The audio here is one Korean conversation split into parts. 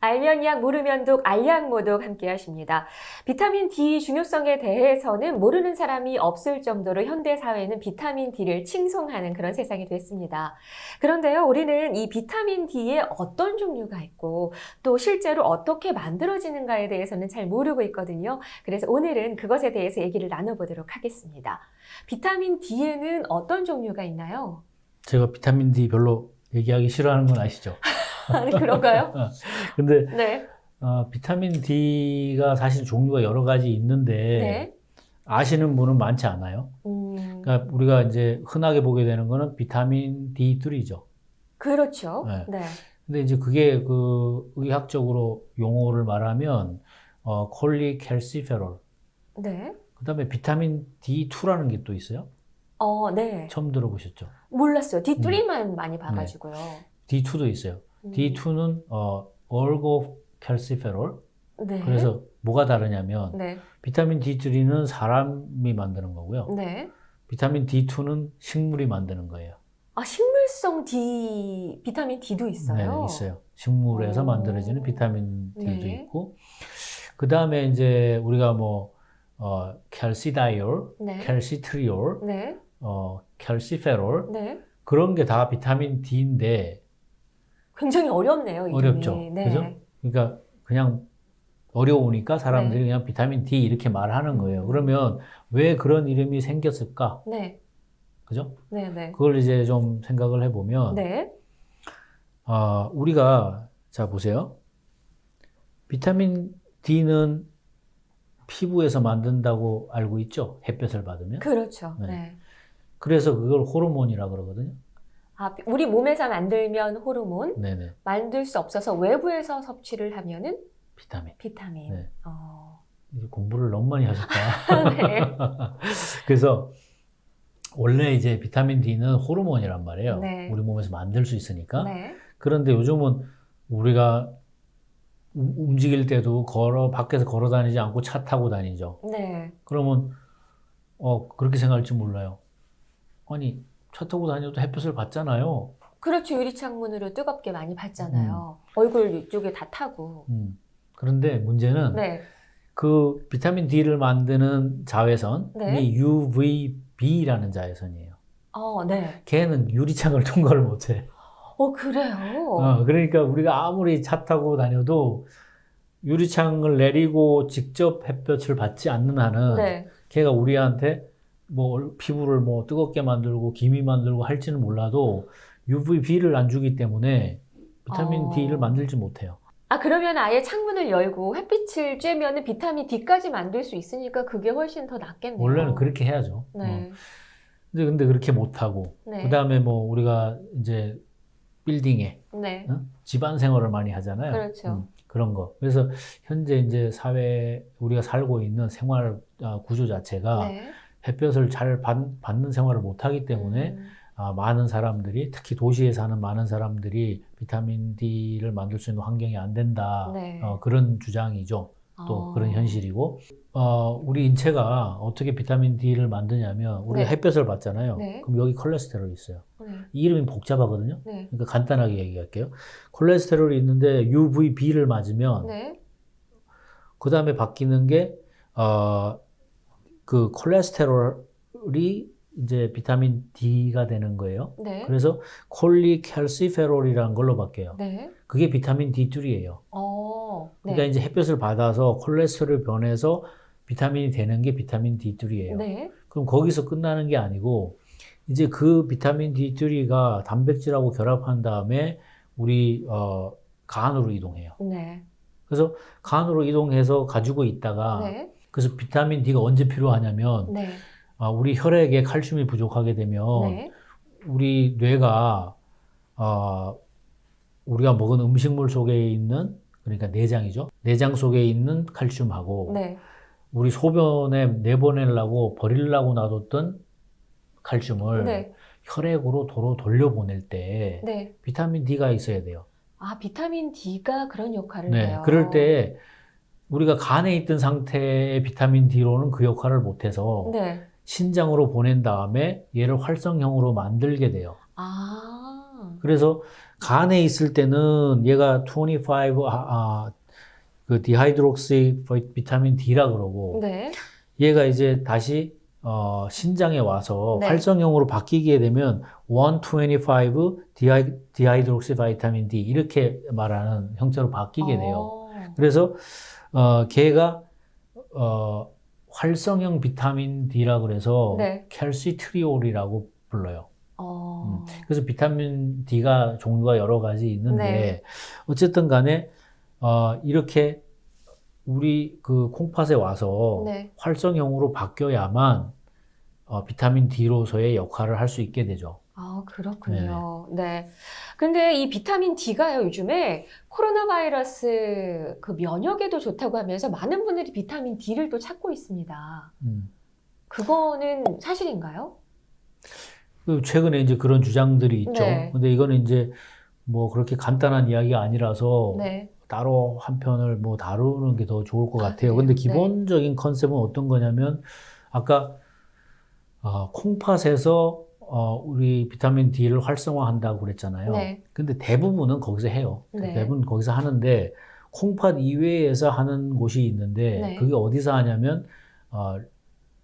알면 약 모르면 독 알약모독 함께 하십니다. 비타민 D 중요성에 대해서는 모르는 사람이 없을 정도로 현대 사회는 비타민 D를 칭송하는 그런 세상이 됐습니다. 그런데요, 우리는 이 비타민 D에 어떤 종류가 있고 또 실제로 어떻게 만들어지는가에 대해서는 잘 모르고 있거든요. 그래서 오늘은 그것에 대해서 얘기를 나눠보도록 하겠습니다. 비타민 D에는 어떤 종류가 있나요? 제가 비타민 D 별로 얘기하기 싫어하는 건 아시죠? 그런가요? 근데 네. 비타민 D가 사실 종류가 여러 가지 있는데 네. 아시는 분은 많지 않아요. 그러니까 우리가 이제 흔하게 보게 되는 거는 비타민 D3죠. 그렇죠. 네. 네. 근데 이제 그게 그 의학적으로 용어를 말하면 콜리캘시페롤. 네. 그다음에 비타민 D2라는 게 또 있어요. 네. 처음 들어보셨죠? 몰랐어요. D3만 많이 봐가지고요. D2도 있어요. D2는 올고캘시페롤. 네. 그래서 뭐가 다르냐면 네. 비타민 D3는 사람이 만드는 거고요. 네. 비타민 D2는 식물이 만드는 거예요. 식물성 비타민 D도 있어요? 네, 있어요. 식물에서 오. 만들어지는 비타민 D도 네. 있고, 그 다음에 이제 우리가 캘시다이올, 네. 캘시트리올, 네. 캘시페롤, 네. 그런 게 다 비타민 D인데 굉장히 어렵네요, 이름이. 어렵죠. 네. 그죠? 그러니까 그냥 어려우니까 사람들이 네. 그냥 비타민 D 이렇게 말하는 거예요. 그러면 왜 그런 이름이 생겼을까? 네. 그죠? 네. 네. 그걸 이제 좀 생각을 해보면, 네. 우리가, 자, 보세요. 비타민 D는 피부에서 만든다고 알고 있죠? 햇볕을 받으면. 그렇죠. 네. 네. 그래서 그걸 호르몬이라 그러거든요. 우리 몸에서 만들면 호르몬, 네네. 만들 수 없어서 외부에서 섭취를 하면은 비타민. 네. 이제 공부를 너무 많이 하셨다. 네. 그래서 원래 이제 비타민 D는 호르몬이란 말이에요. 네. 우리 몸에서 만들 수 있으니까. 네. 그런데 요즘은 우리가 움직일 때도 밖에서 걸어 다니지 않고 차 타고 다니죠. 네. 그러면, 그렇게 생각할지 몰라요. 아니, 차 타고 다녀도 햇볕을 받잖아요. 그렇죠. 유리창문으로 뜨겁게 많이 봤잖아요. 얼굴 이쪽에 다 타고. 그런데 문제는 네. 그 비타민 D를 만드는 자외선이 네. UVB라는 자외선이에요. 네. 걔는 유리창을 통과를 못해. 그래요? 그러니까 우리가 아무리 차 타고 다녀도 유리창을 내리고 직접 햇볕을 받지 않는 한은 네. 걔가 우리한테 피부를 뜨겁게 만들고 기미 만들고 할지는 몰라도 UVB를 안 주기 때문에 비타민 D를 만들지 못해요. 그러면 아예 창문을 열고 햇빛을 쬐면은 비타민 D까지 만들 수 있으니까 그게 훨씬 더 낫겠네요. 원래는 그렇게 해야죠. 네. 근데 그렇게 못하고, 네. 그 다음에 우리가 이제 빌딩에 네. 집안 생활을 많이 하잖아요. 그렇죠. 그런 거. 그래서 현재 이제 우리가 살고 있는 생활 구조 자체가 네. 햇볕을 잘 받는 생활을 못 하기 때문에 많은 사람들이, 특히 도시에 사는 많은 사람들이 비타민 D를 만들 수 있는 환경이 안 된다. 네. 그런 주장이죠. 또 그런 현실이고, 우리 인체가 어떻게 비타민 D를 만드냐면, 우리가 네. 햇볕을 받잖아요. 네. 그럼 여기 콜레스테롤이 있어요. 네. 이 이름이 복잡하거든요. 네. 그러니까 간단하게 얘기할게요. 콜레스테롤이 있는데 UVB를 맞으면, 네. 그 다음에 바뀌는 게, 그 콜레스테롤이 이제 비타민 D가 되는 거예요. 네. 그래서 콜리캘시페롤이라는 걸로 바뀌어요. 네. 그게 비타민 D3예요. 그러니까 네. 이제 햇볕을 받아서 콜레스테롤이 변해서 비타민이 되는 게 비타민 D3예요. 네. 그럼 거기서 끝나는 게 아니고 이제 그 비타민 D3가 단백질하고 결합한 다음에 우리 간으로 이동해요. 네. 그래서 간으로 이동해서 가지고 있다가 네. 그래서 비타민 D가 언제 필요하냐면 네. 우리 혈액에 칼슘이 부족하게 되면 네. 우리 뇌가 우리가 먹은 음식물 속에 있는, 그러니까 내장이죠. 내장 속에 있는 칼슘하고 네. 우리 소변에 내보내려고 버리려고 놔뒀던 칼슘을 네. 혈액으로 도로 돌려보낼 때 네. 비타민 D가 있어야 돼요. 비타민 D가 그런 역할을 네, 해요. 그럴 때 우리가 간에 있던 상태의 비타민 D로는 그 역할을 못해서 네. 신장으로 보낸 다음에 얘를 활성형으로 만들게 돼요. 그래서 간에 있을 때는 얘가 25, 그 디하이드록시 비타민 D라 그러고, 네. 얘가 이제 다시 신장에 와서 네. 활성형으로 바뀌게 되면 125 디하이드록시 비타민 D 이렇게 말하는 형태로 바뀌게 돼요. 그래서 걔가 활성형 비타민 D라 그래서 네. 캘시트리올이라고 불러요. 어. 그래서 비타민 D가 종류가 여러 가지 있는데 네. 어쨌든 간에 이렇게 우리 그 콩팥에 와서 네. 활성형으로 바뀌어야만 비타민 D로서의 역할을 할 수 있게 되죠. 아, 그렇군요. 네. 근데 이 비타민 D가요, 요즘에 코로나 바이러스 그 면역에도 좋다고 하면서 많은 분들이 비타민 D를 또 찾고 있습니다. 그거는 사실인가요? 최근에 이제 그런 주장들이 있죠. 네. 근데 이거는 이제 뭐 그렇게 간단한 이야기가 아니라서 네. 따로 한 편을 뭐 다루는 게 더 좋을 것 같아요. 그래요? 근데 네. 기본적인 컨셉은 어떤 거냐면 아까 콩팥에서 우리 비타민 D를 활성화한다고 그랬잖아요. 네. 근데 대부분은 거기서 해요. 네. 대부분 거기서 하는데 콩팥 이외에서 하는 곳이 있는데 네. 그게 어디서 하냐면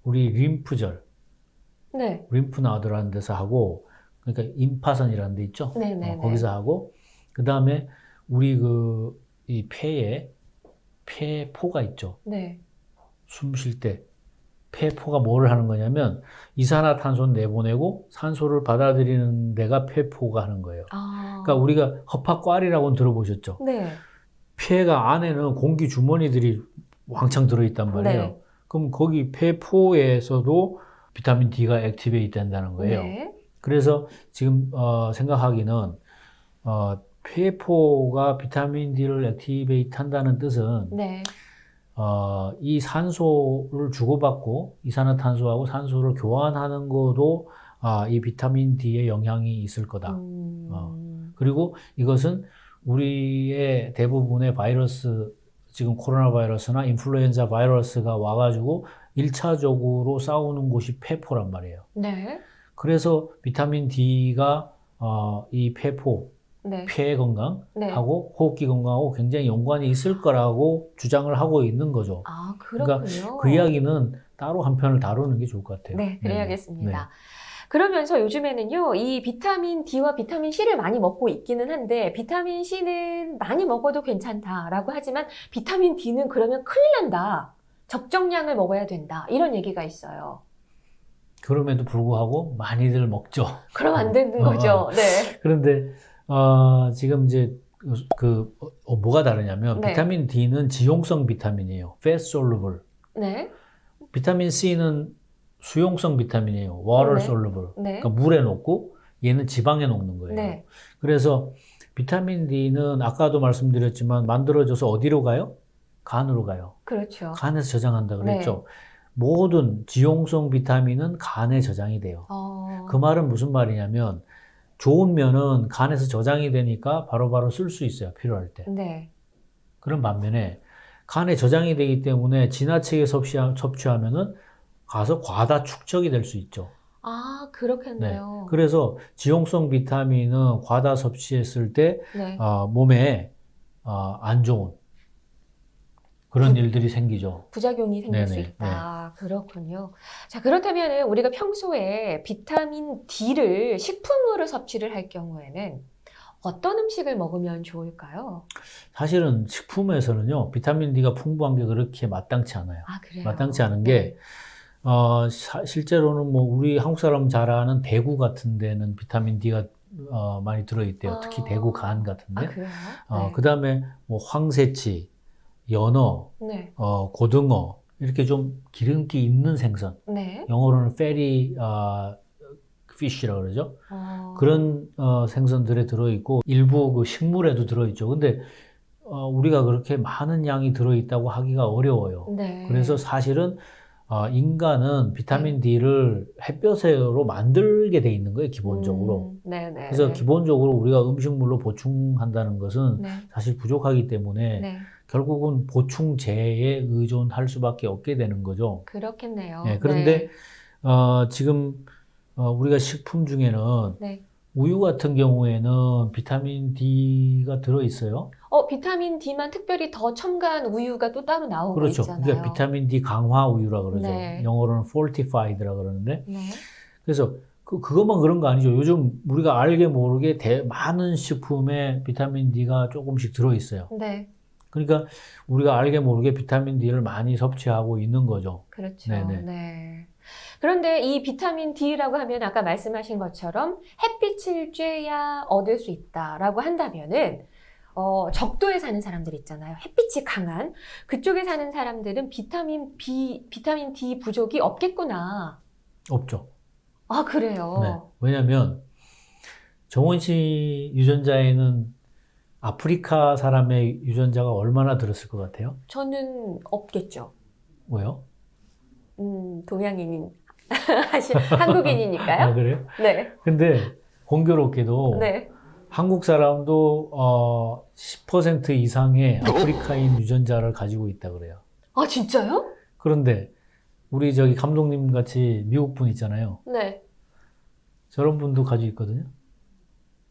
우리 림프절, 네. 림프나드라는 데서 하고, 그러니까 임파선이라는 데 있죠. 네네네. 거기서 하고, 그 다음에 우리 이 폐에 폐포가 있죠. 네. 숨 쉴 때 폐포가 뭐를 하는 거냐면 이산화탄소를 내보내고 산소를 받아들이는 데가 폐포가 하는 거예요. 그러니까 우리가 허파과리라고는 들어보셨죠? 네. 폐가 안에는 공기 주머니들이 왕창 들어있단 말이에요. 네. 그럼 거기 폐포에서도 비타민 D가 액티베이트 된다는 거예요. 네. 그래서 지금 생각하기는 폐포가 비타민 D를 액티베이트 한다는 뜻은 네. 이 산소를 주고받고 이산화탄소하고 산소를 교환하는 것도 이 비타민 D의 영향이 있을 거다. 그리고 이것은 우리의 대부분의 바이러스, 지금 코로나 바이러스나 인플루엔자 바이러스가 와가지고 1차적으로 싸우는 곳이 폐포란 말이에요. 네. 그래서 비타민 D가 이 폐포, 네. 폐 건강하고 네. 호흡기 건강하고 굉장히 연관이 있을 거라고 주장을 하고 있는 거죠. 아, 그렇군요. 그러니까 그 이야기는 따로 한 편을 다루는 게 좋을 것 같아요. 네, 그래야겠습니다. 네. 그러면서 요즘에는요, 이 비타민 D와 비타민 C를 많이 먹고 있기는 한데, 비타민 C는 많이 먹어도 괜찮다라고 하지만, 비타민 D는 그러면 큰일 난다. 적정량을 먹어야 된다. 이런 얘기가 있어요. 그럼에도 불구하고 많이들 먹죠. 그럼 안 되는 거죠. 네. 그런데 지금 이제 뭐가 다르냐면 네. 비타민 D는 지용성 비타민이에요. fat soluble. 네. 비타민 C는 수용성 비타민이에요. water 네. soluble. 네. 그러니까 물에 녹고 얘는 지방에 녹는 거예요. 네. 그래서 비타민 D는 아까도 말씀드렸지만 만들어져서 어디로 가요? 간으로 가요. 그렇죠. 간에서 저장한다 그랬죠. 모든 지용성 비타민은 간에 저장이 돼요. 그 말은 무슨 말이냐면 좋은 면은 간에서 저장이 되니까 바로바로 쓸 수 있어요. 필요할 때. 네. 그런 반면에 간에 저장이 되기 때문에 지나치게 섭취하면은 가서 과다 축적이 될 수 있죠. 아, 그렇겠네요. 네. 그래서 지용성 비타민은 과다 섭취했을 때 네. 몸에 안 좋은 그런 일들이 생기죠. 부작용이 생길 수 네네, 있다. 그렇군요. 자, 그렇다면 우리가 평소에 비타민 D를 식품으로 섭취를 할 경우에는 어떤 음식을 먹으면 좋을까요? 사실은 식품에서는요, 비타민 D가 풍부한 게 그렇게 마땅치 않아요. 아, 그래요? 마땅치 않은 게, 실제로는 뭐 우리 한국 사람 잘 아는 대구 같은 데는 비타민 D가 많이 들어있대요. 특히 대구 간 같은데. 아, 그래요? 그 다음에 뭐 황새치, 연어, 네. 고등어, 이렇게 좀 기름기 있는 생선. 네. 영어로는 fatty fish라고 그러죠. 그런 생선들에 들어있고 일부 그 식물에도 들어있죠. 근데 우리가 그렇게 많은 양이 들어있다고 하기가 어려워요. 네. 그래서 사실은 인간은 비타민 D를 햇볕으로 만들게 돼 있는 거예요, 기본적으로. 네네. 그래서 기본적으로 우리가 음식물로 보충한다는 것은 네. 사실 부족하기 때문에 네. 결국은 보충제에 의존할 수밖에 없게 되는 거죠. 그렇겠네요. 네, 그런데 지금 우리가 식품 중에는 네. 우유 같은 경우에는 비타민 D가 들어있어요. 비타민 D만 특별히 더 첨가한 우유가 또 따로 나오고 그렇죠. 있잖아요. 그러니까 비타민 D 강화 우유라 그러죠. 네. 영어로는 fortified라 그러는데. 네. 그래서 그것만 그런 거 아니죠. 요즘 우리가 알게 모르게 많은 식품에 비타민 D가 조금씩 들어있어요. 네. 그러니까 우리가 알게 모르게 비타민 D를 많이 섭취하고 있는 거죠. 그렇죠. 네네. 네. 그런데 이 비타민 D라고 하면 아까 말씀하신 것처럼 햇빛을 쬐야 얻을 수 있다라고 한다면은 적도에 사는 사람들 있잖아요. 햇빛이 강한 그쪽에 사는 사람들은 비타민 D 부족이 없겠구나. 없죠. 아, 그래요? 네. 왜냐하면 정원씨 유전자에는 아프리카 사람의 유전자가 얼마나 들었을 것 같아요? 저는 없겠죠. 왜요? 동양인인, 한국인이니까요. 아, 그래요? 네. 근데 공교롭게도 네. 한국 사람도 10% 이상의 아프리카인 유전자를 가지고 있다 그래요. 아, 진짜요? 그런데 우리 저기 감독님 같이 미국 분 있잖아요. 네. 저런 분도 가지고 있거든요.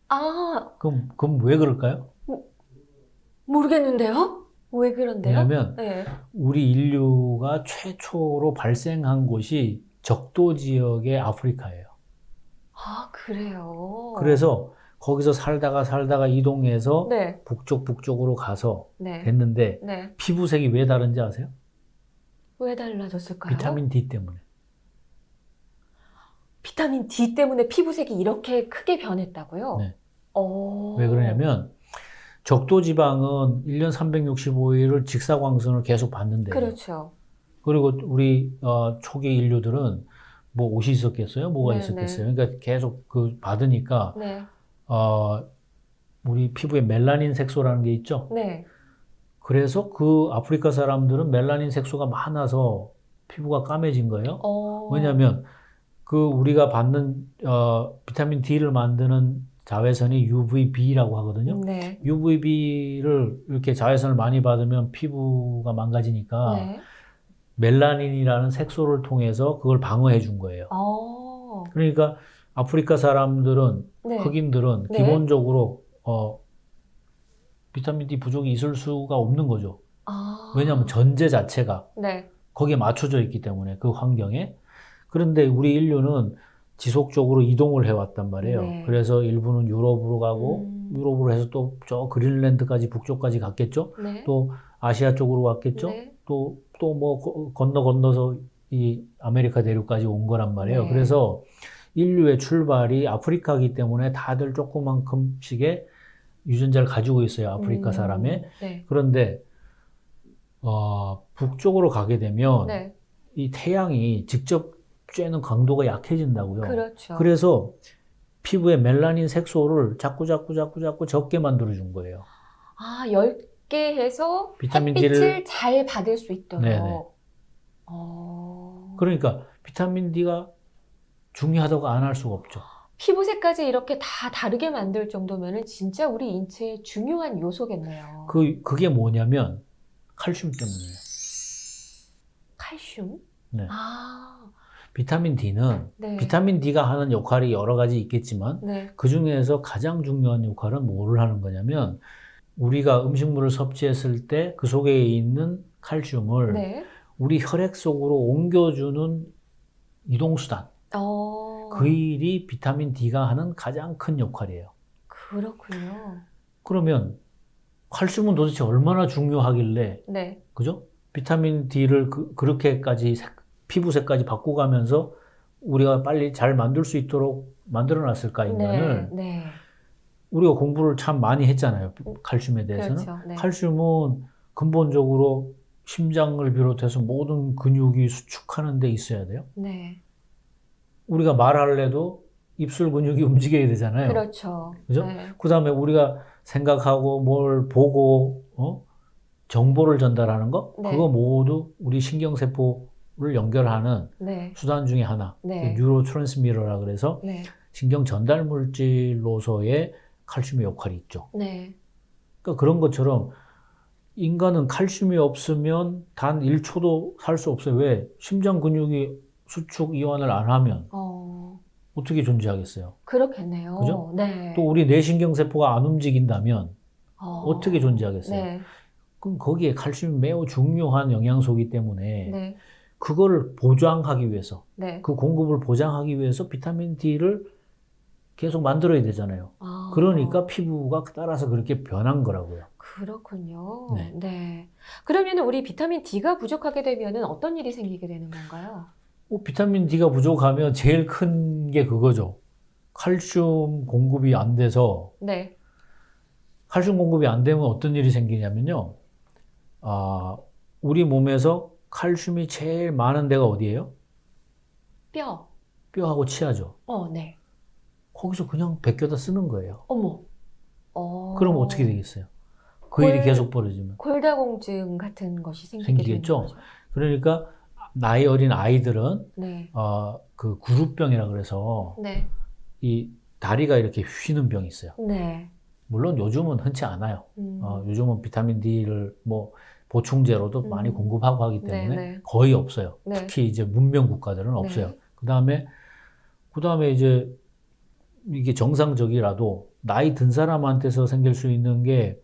아, 그럼 왜 그럴까요? 모르겠는데요? 왜 그런데요? 왜냐면 네. 우리 인류가 최초로 발생한 곳이 적도 지역의 아프리카예요. 아, 그래요? 그래서 거기서 살다가 이동해서 네. 북쪽으로 가서 네. 됐는데 네. 피부색이 왜 다른지 아세요? 왜 달라졌을까요? 비타민 D 때문에. 비타민 D 때문에 피부색이 이렇게 크게 변했다고요? 네. 어. 왜 그러냐면 적도 지방은 1년 365일을 직사광선을 계속 받는데요. 그렇죠. 그리고 우리 초기 인류들은 뭐 옷이 있었겠어요? 뭐가 네, 있었겠어요? 그러니까 계속 받으니까 네. 우리 피부에 멜라닌 색소라는 게 있죠. 네. 그래서 그 아프리카 사람들은 멜라닌 색소가 많아서 피부가 까매진 거예요. 왜냐하면 우리가 받는 비타민 D를 만드는 자외선이 UVB라고 하거든요. 네. UVB를 이렇게 자외선을 많이 받으면 피부가 망가지니까 네. 멜라닌이라는 색소를 통해서 그걸 방어해 준 거예요. 그러니까 아프리카 사람들은 네. 흑인들은 네. 기본적으로 비타민 D 부족이 있을 수가 없는 거죠. 왜냐하면 전제 자체가 네. 거기에 맞춰져 있기 때문에 그 환경에. 그런데 우리 인류는 지속적으로 이동을 해왔단 말이에요. 네. 그래서 일부는 유럽으로 가고 유럽으로 해서 또 저 그린란드까지 북쪽까지 갔겠죠. 네. 또 아시아 쪽으로 왔겠죠. 네. 또 뭐 건너서 이 아메리카 대륙까지 온 거란 말이에요. 네. 그래서 인류의 출발이 아프리카이기 때문에 다들 조그만큼씩의 유전자를 가지고 있어요. 아프리카 사람의. 네. 그런데 북쪽으로 가게 되면 네. 이 태양이 직접 쬐는 강도가 약해진다고요. 그렇죠. 그래서 피부에 멜라닌 색소를 자꾸 적게 만들어준 거예요. 10개 해서 비타민 햇빛을 D를 잘 받을 수 있도록. 네네. 그러니까 비타민 D가 중요하다고 안 할 수가 없죠. 피부색까지 이렇게 다 다르게 만들 정도면은 진짜 우리 인체의 중요한 요소겠네요. 그게 뭐냐면 칼슘 때문이에요. 칼슘? 네. 비타민 D는 네. 비타민 D가 하는 역할이 여러 가지 있겠지만 네. 그 중에서 가장 중요한 역할은 뭐를 하는 거냐면 우리가 음식물을 섭취했을 때 그 속에 있는 칼슘을 네. 우리 혈액 속으로 옮겨주는 이동수단. 그 일이 비타민 D가 하는 가장 큰 역할이에요. 그렇군요. 그러면 칼슘은 도대체 얼마나 중요하길래, 네. 그죠? 비타민 D를 그렇게까지 피부색까지 바꿔가면서 우리가 빨리 잘 만들 수 있도록 만들어 놨을까, 인간을. 네. 우리가 공부를 참 많이 했잖아요. 칼슘에 대해서는. 그렇죠. 네. 칼슘은 근본적으로 심장을 비롯해서 모든 근육이 수축하는 데 있어야 돼요. 네. 우리가 말할래도 입술 근육이 움직여야 되잖아요. 그렇죠. 그죠? 네. 그 다음에 우리가 생각하고 뭘 보고, 정보를 전달하는 거? 네. 그거 모두 우리 신경세포를 연결하는 네. 수단 중에 하나. 네. 뉴로 트랜스미터라 그래서 네. 신경 전달 물질로서의 칼슘의 역할이 있죠. 네. 그러니까 그런 것처럼 인간은 칼슘이 없으면 단 1초도 살 수 없어요. 왜? 심장 근육이 수축 이완을 안 하면 어떻게 존재하겠어요? 그렇겠네요. 그죠? 네. 또 우리 뇌신경세포가 안 움직인다면 어떻게 존재하겠어요? 네. 그럼 거기에 칼슘이 매우 중요한 영양소이기 때문에 네. 그거를 보장하기 위해서, 네. 그 공급을 보장하기 위해서 비타민 D를 계속 만들어야 되잖아요. 아. 그러니까 피부가 따라서 그렇게 변한 거라고요. 그렇군요. 네. 네. 그러면 우리 비타민 D가 부족하게 되면 어떤 일이 생기게 되는 건가요? 비타민 D가 부족하면 제일 큰 게 그거죠. 칼슘 공급이 안 돼서, 네. 칼슘 공급이 안 되면 어떤 일이 생기냐면요. 우리 몸에서 칼슘이 제일 많은 데가 어디예요? 뼈. 뼈하고 치아죠. 네. 거기서 그냥 베껴다 쓰는 거예요. 어머. 그럼 어떻게 되겠어요? 그 일이 계속 벌어지면. 골다공증 같은 것이 생기게 되는 생기겠죠? 거죠. 그러니까 나이 어린 아이들은 네. 그 구루병이라 그래서 네. 이 다리가 이렇게 휘는 병이 있어요. 네. 물론 요즘은 흔치 않아요. 요즘은 비타민 D를 뭐 보충제로도 많이 공급하고 하기 때문에 네. 거의 없어요. 네. 특히 이제 문명 국가들은 없어요. 네. 그다음에 이제 이게 정상적이라도 나이 든 사람한테서 생길 수 있는 게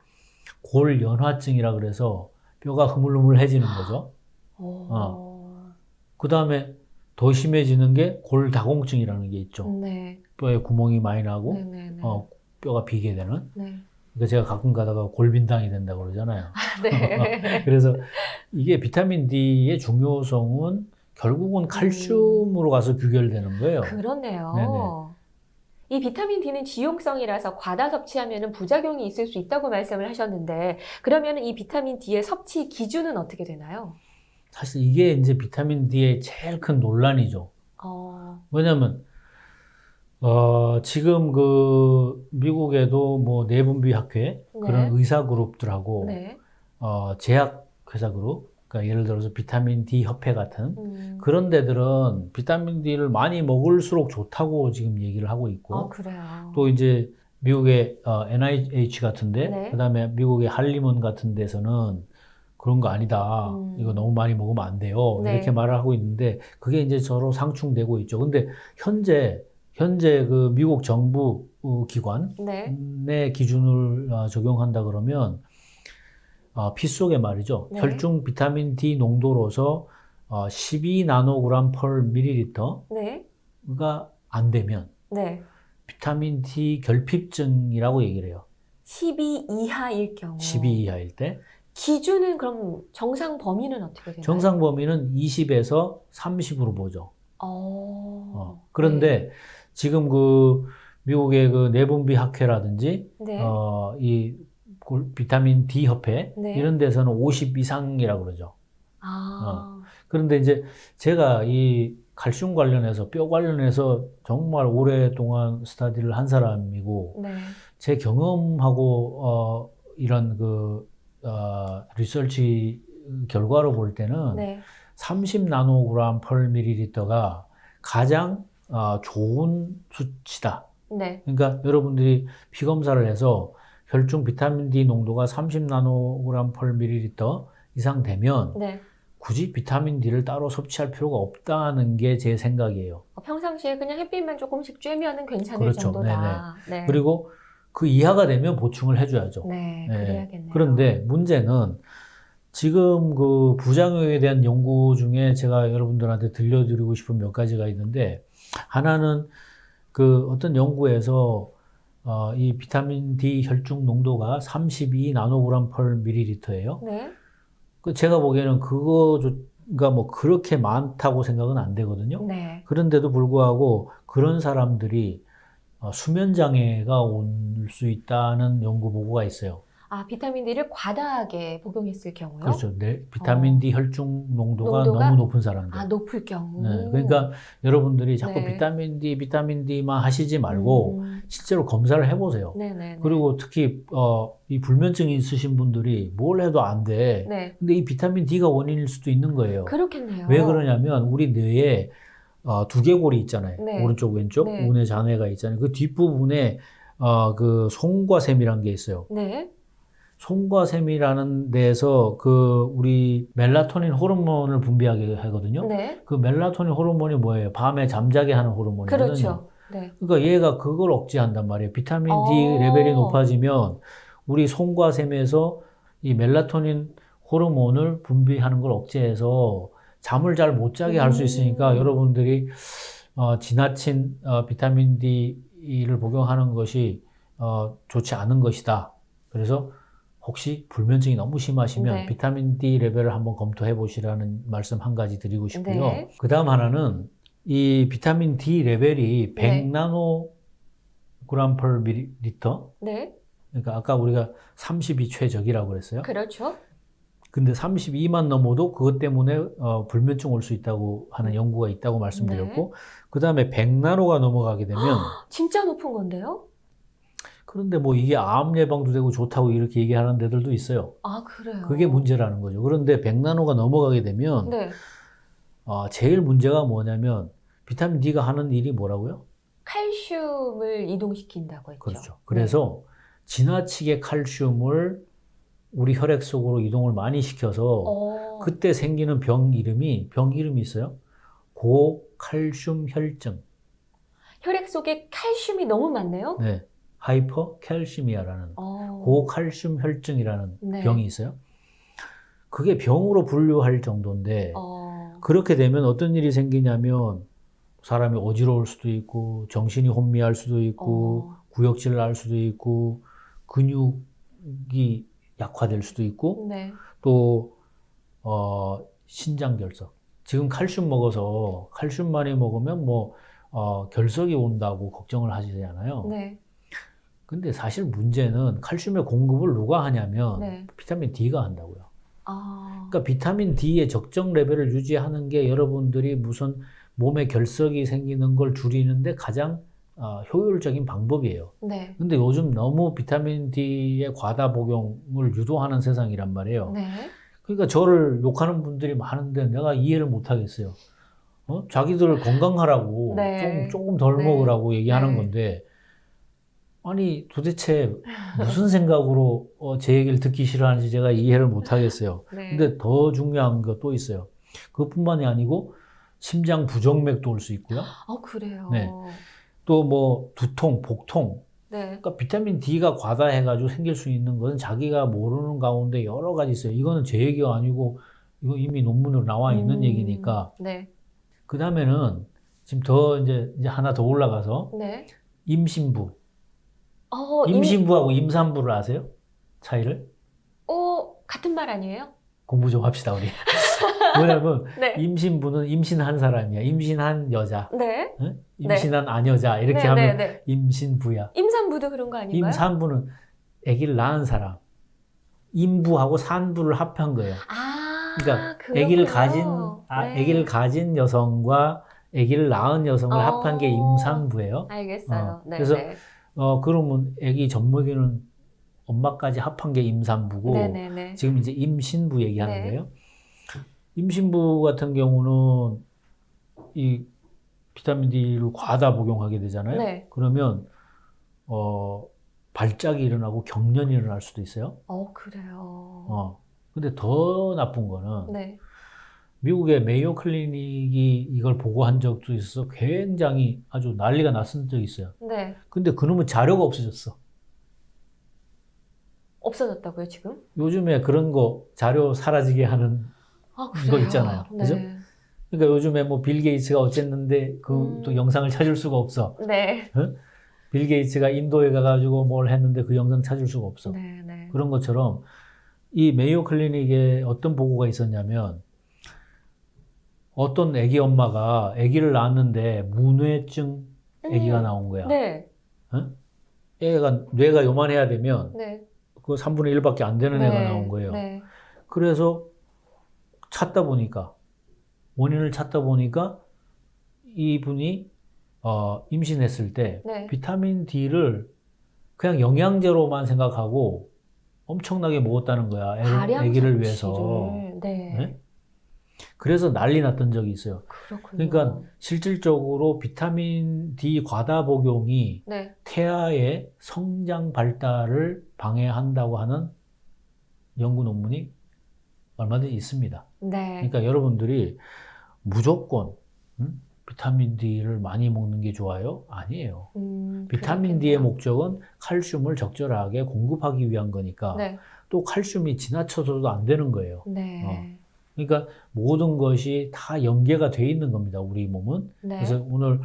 골연화증이라 그래서 뼈가 흐물흐물해지는 거죠. 그다음에 더 심해지는 게 골다공증이라는 게 있죠. 네. 뼈에 구멍이 많이 나고 네. 뼈가 비게 되는. 네. 그러니까 제가 가끔 가다가 골빈당이 된다고 그러잖아요. 네. 그래서 이게 비타민 D의 중요성은 결국은 칼슘으로 가서 규결되는 거예요. 그렇네요. 네네. 이 비타민 D는 지용성이라서 과다 섭취하면 부작용이 있을 수 있다고 말씀을 하셨는데, 그러면 이 비타민 D의 섭취 기준은 어떻게 되나요? 사실 이게 이제 비타민 D의 제일 큰 논란이죠. 왜냐면 지금 그 미국에도 뭐 내분비학회 그런 의사 그룹들하고 네. 제약 회사 그룹, 그러니까 예를 들어서 비타민 D 협회 같은 그런 데들은 비타민 D를 많이 먹을수록 좋다고 지금 얘기를 하고 있고, 그래요. 또 이제 미국의 NIH 같은데, 네. 그다음에 미국의 할리먼 같은 데서는 그런 거 아니다. 이거 너무 많이 먹으면 안 돼요. 네. 이렇게 말을 하고 있는데 그게 이제 서로 상충되고 있죠. 근데 현재 그 미국 정부 기관의 기준을 적용한다 그러면 피 속에 말이죠. 네. 혈중 비타민 D 농도로서 12 나노그램 per 밀리리터가 네. 안 되면 네. 비타민 D 결핍증이라고 얘기를 해요. 12 이하일 경우. 12 이하일 때. 기준은 그럼 정상 범위는 어떻게 되나요? 정상 범위는 20에서 30으로 보죠. 그런데 지금 그 미국의 그 내분비 학회라든지 네. 이 비타민 D 협회 네. 이런 데서는 50 이상이라고 그러죠. 그런데 이제 제가 이 칼슘 관련해서 뼈 관련해서 정말 오랫동안 스터디를 한 사람이고 네. 제 경험하고 이런 그 리서치 결과로 볼 때는 네. 30 나노그램 per 밀리리터가 가장 좋은 수치다. 네. 그러니까 여러분들이 피 검사를 해서 혈중 비타민 D 농도가 30 나노그램 per 밀리리터 이상 되면 네. 굳이 비타민 D를 따로 섭취할 필요가 없다는 게 제 생각이에요. 평상시에 그냥 햇빛만 조금씩 쬐면은 괜찮을 그렇죠. 정도다. 네. 그리고 그 이하가 되면 보충을 해줘야죠. 네, 그래야겠네요. 그런데 문제는 지금 그 부작용에 대한 연구 중에 제가 여러분들한테 들려드리고 싶은 몇 가지가 있는데, 하나는 그 어떤 연구에서 이 비타민 D 혈중 농도가 32 나노그램 per 밀리리터예요. 네. 제가 보기에는 그거가 뭐 그렇게 많다고 생각은 안 되거든요. 네. 그런데도 불구하고 그런 사람들이 수면 장애가 올 수 있다는 연구 보고가 있어요. 비타민 D를 과다하게 복용했을 경우요? 그렇죠. 비타민 D 혈중 농도가 너무 높은 사람들. 높을 경우. 네. 그러니까 여러분들이 자꾸 네. 비타민 D만 하시지 말고 실제로 검사를 해보세요. 네네. 그리고 특히 이 불면증이 있으신 분들이 뭘 해도 안 돼. 네. 근데 이 비타민 D가 원인일 수도 있는 거예요. 그렇겠네요. 왜 그러냐면 우리 뇌에 두개골이 있잖아요. 네. 오른쪽 왼쪽 네. 우뇌 잔해가 있잖아요. 그 뒷부분에 그 송과샘이라는 게 있어요. 네. 송과샘이라는 데에서 그 우리 멜라토닌 호르몬을 분비하게 하거든요. 네. 그 멜라토닌 호르몬이 뭐예요? 밤에 잠자게 하는 호르몬이거든요. 그렇죠. 네. 그러니까 얘가 그걸 억제한단 말이에요. 비타민 D 어. 레벨이 높아지면 우리 손과 샘에서 이 멜라토닌 호르몬을 분비하는 걸 억제해서 잠을 잘 못 자게 할 수 있으니까 여러분들이 지나친 비타민 D를 복용하는 것이 좋지 않은 것이다. 그래서 혹시 불면증이 너무 심하시면 네. 비타민 D 레벨을 한번 검토해 보시라는 말씀 한 가지 드리고 싶고요. 네. 그 다음 하나는 이 비타민 D 레벨이 100 네. 나노그램 per 밀리리터. 네. 그러니까 아까 우리가 30이 최적이라고 그랬어요. 그렇죠. 근데 32만 넘어도 그것 때문에 불면증 올 수 있다고 하는 연구가 있다고 말씀드렸고, 그 다음에 100나노가 넘어가게 되면 진짜 높은 건데요? 그런데 뭐 이게 암 예방도 되고 좋다고 이렇게 얘기하는 데들도 있어요. 아, 그래요? 그게 문제라는 거죠. 그런데 100나노가 넘어가게 되면 네. 제일 문제가 뭐냐면 비타민 D가 하는 일이 뭐라고요? 칼슘을 이동시킨다고 했죠. 그렇죠. 그래서 지나치게 칼슘을 우리 혈액 속으로 이동을 많이 시켜서 그때 생기는 병 이름이 있어요. 고칼슘 혈증. 혈액 속에 칼슘이 너무 많네요? 네. 하이퍼칼슘이아라는 고칼슘 혈증이라는 네. 병이 있어요. 그게 병으로 분류할 정도인데 그렇게 되면 어떤 일이 생기냐면 사람이 어지러울 수도 있고 정신이 혼미할 수도 있고 구역질 날 수도 있고 근육이 약화될 수도 있고 네. 또 신장결석. 지금 칼슘 먹어서 칼슘 많이 먹으면 결석이 온다고 걱정을 하시잖아요. 네. 근데 사실 문제는 칼슘의 공급을 누가 하냐면 네. 비타민 D가 한다고요. 그러니까 비타민 D의 적정 레벨을 유지하는 게 여러분들이 무슨 몸에 결석이 생기는 걸 줄이는데 가장 효율적인 방법이에요. 네. 근데 요즘 너무 비타민 D의 과다 복용을 유도하는 세상이란 말이에요. 네. 그러니까 저를 욕하는 분들이 많은데 내가 이해를 못 하겠어요. 자기들 건강하라고 네. 조금 덜 네. 먹으라고 얘기하는 네. 건데 아니 도대체 무슨 생각으로 제 얘기를 듣기 싫어하는지 제가 이해를 못 하겠어요. 네. 근데 더 중요한 거 또 있어요. 그것뿐만이 아니고 심장 부정맥도 올 수 있고요. 그래요? 네. 또 뭐 두통, 복통. 네. 그러니까 비타민 D가 과다해가지고 생길 수 있는 것은 자기가 모르는 가운데 여러 가지 있어요. 이거는 제 얘기가 아니고 이거 이미 논문으로 나와 있는 얘기니까. 네. 그 다음에는 지금 더 이제 하나 더 올라가서 네. 임신부. 임- 임신부하고 임산부를 아세요? 차이를? 같은 말 아니에요? 공부 좀 합시다, 우리. 뭐냐면, 네. 임신부는 임신한 사람이야. 임신한 여자. 네. 응? 임신한 아녀자. 이렇게 네, 하면 네, 네. 임신부야. 임산부도 그런 거 아닌가요? 임산부는 아기를 낳은 사람. 임부하고 산부를 합한 거예요. 그러니까 아기를 가진 여성과 아기를 낳은 여성을 합한 게 임산부예요. 알겠어요. 네, 그래서 네. 그러면 아기 젖먹이는 엄마까지 합한 게 임산부고 네네네. 지금 이제 임신부 얘기하는 네. 거예요. 임신부 같은 경우는 이 비타민 D를 과다 복용하게 되잖아요. 네. 그러면 발작이 일어나고 경련이 일어날 수도 있어요. 그래요. 근데 더 나쁜 거는 네. 미국의 메이오 클리닉이 이걸 보고한 적도 있어서 굉장히 아주 난리가 났은 적이 있어요. 네. 근데 그놈은 자료가 없어졌어. 없어졌다고요, 지금? 요즘에 그런 거 자료 사라지게 하는 그래요? 거 있잖아요. 네. 그죠? 그러니까 요즘에 뭐 빌 게이츠가 어쨌는데 또 영상을 찾을 수가 없어. 네. 빌 게이츠가 인도에 가가지고 뭘 했는데 그 영상 찾을 수가 없어. 네, 네. 그런 것처럼 이 메이오 클리닉에 어떤 보고가 있었냐면 어떤 아기 엄마가 아기를 낳았는데 문외증 아기가 나온 거야. 네. 애가 뇌가 요만해야 되면 네. 그 3분의 1밖에 안 되는 네. 애가 나온 거예요. 네. 그래서 원인을 찾다 보니까 이분이 임신했을 때 네. 비타민 D를 그냥 영양제로만 생각하고 엄청나게 먹었다는 거야. 아기를 위해서. 네. 네? 그래서 난리 났던 적이 있어요. 그렇군요. 그러니까 실질적으로 비타민 D 과다 복용이 네. 태아의 성장 발달을 방해한다고 하는 연구 논문이 얼마든지 있습니다. 네. 그러니까 여러분들이 무조건 비타민 D를 많이 먹는 게 좋아요? 아니에요. 비타민 그렇겠네요. D의 목적은 칼슘을 적절하게 공급하기 위한 거니까 네. 또 칼슘이 지나쳐서도 안 되는 거예요. 네. 그러니까 모든 것이 다 연계가 돼 있는 겁니다. 우리 몸은. 네. 그래서 오늘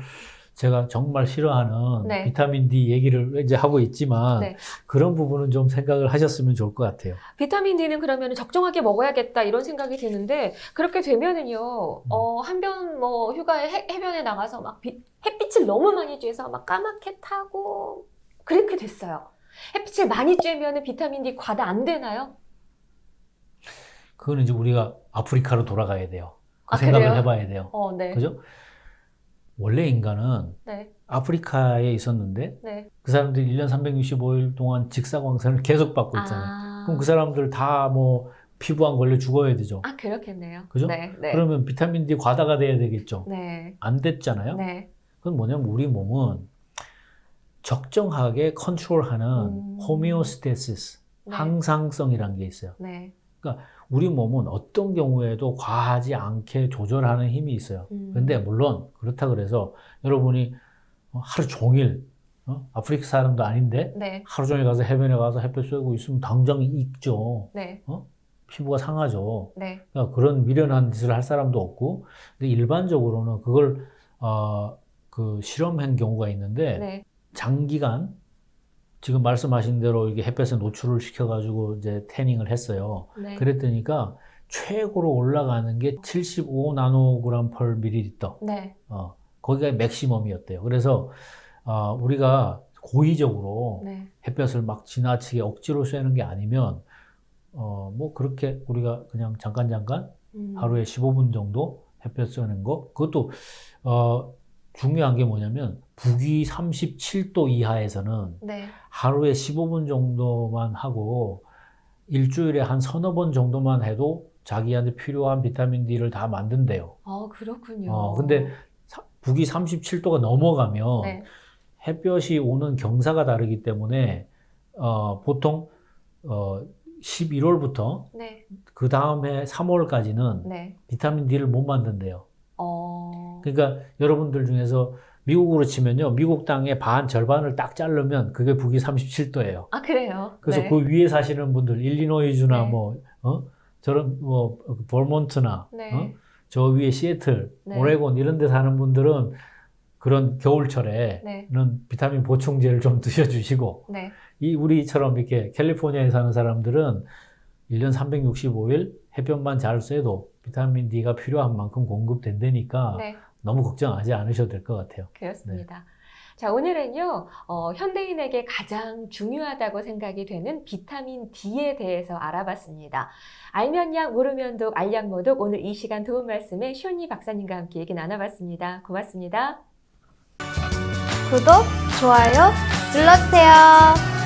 제가 정말 싫어하는 네. 비타민 D 얘기를 이제 하고 있지만 네. 그런 부분은 좀 생각을 하셨으면 좋을 것 같아요. 비타민 D는 그러면 적정하게 먹어야겠다 이런 생각이 드는데 그렇게 되면은요 한편 뭐 휴가에 해변에 나가서 막 햇빛을 너무 많이 쬐서 막 까맣게 타고 그렇게 됐어요. 햇빛을 많이 쬐면은 비타민 D 과다 안 되나요? 그거는 이제 우리가 아프리카로 돌아가야 돼요. 그 아, 생각을 그래요? 해봐야 돼요. 네. 그죠? 원래 인간은 네. 아프리카에 있었는데 네. 그 사람들이 1년 365일 동안 직사광선을 계속 받고 있잖아요. 그럼 그 사람들 다 뭐 피부암 걸려 죽어야 되죠. 아, 그렇겠네요. 그죠? 네. 네. 그러면 비타민 D 과다가 돼야 되겠죠. 네. 안 됐잖아요. 네. 그건 뭐냐면 우리 몸은 적정하게 컨트롤하는 호미오스테시스, 네. 항상성이라는 게 있어요. 네. 우리 몸은 어떤 경우에도 과하지 않게 조절하는 힘이 있어요. 근데 물론 그렇다 그래서 여러분이 하루 종일 아프리카 사람도 아닌데 네. 하루 종일 가서 해변에 가서 햇볕 쐬고 있으면 당장 익죠. 네. 피부가 상하죠. 네. 그러니까 그런 미련한 짓을 할 사람도 없고, 근데 일반적으로는 그걸 그 실험한 경우가 있는데 네. 장기간 지금 말씀하신 대로 이게 햇볕에 노출을 시켜가지고 이제 태닝을 했어요. 네. 그랬더니까 최고로 올라가는 게 75 나노그램 per 밀리리터. 네. 거기가 맥시멈이었대요. 그래서 우리가 고의적으로 네. 햇볕을 막 지나치게 억지로 쐬는 게 아니면 뭐 그렇게 우리가 그냥 잠깐 하루에 15분 정도 햇볕 쐬는 거, 그것도 중요한 게 뭐냐면 북위 37도 이하에서는 네. 하루에 15분 정도만 하고 일주일에 한 서너 번 정도만 해도 자기한테 필요한 비타민 D를 다 만든대요. 그렇군요. 근데 북위 37도가 넘어가면 네. 햇볕이 오는 경사가 다르기 때문에 보통 11월부터 네. 그 다음에 3월까지는 네. 비타민 D를 못 만든대요. 어. 그러니까 여러분들 중에서 미국으로 치면요, 미국 땅의 절반을 딱 자르면 그게 북위 37도예요. 아, 그래요? 그래서 네. 그 위에 사시는 분들, 일리노이주나 네. 저런 벌몬트나 네. 저 위에 시애틀, 네. 오레곤 이런 데 사는 분들은 그런 겨울철에는 네. 비타민 보충제를 좀 드셔주시고, 네. 우리처럼 이렇게 캘리포니아에 사는 사람들은 1년 365일 햇볕만 잘 쐬도 비타민 D가 필요한 만큼 공급된다니까 네. 너무 걱정하지 않으셔도 될 것 같아요. 그렇습니다. 자, 오늘은요, 현대인에게 가장 중요하다고 생각이 되는 비타민 D에 대해서 알아봤습니다. 알면 약, 모르면 독, 알약 모독. 오늘 이 시간 도움 말씀에 쇼니 박사님과 함께 얘기 나눠봤습니다. 고맙습니다. 구독, 좋아요 눌러주세요.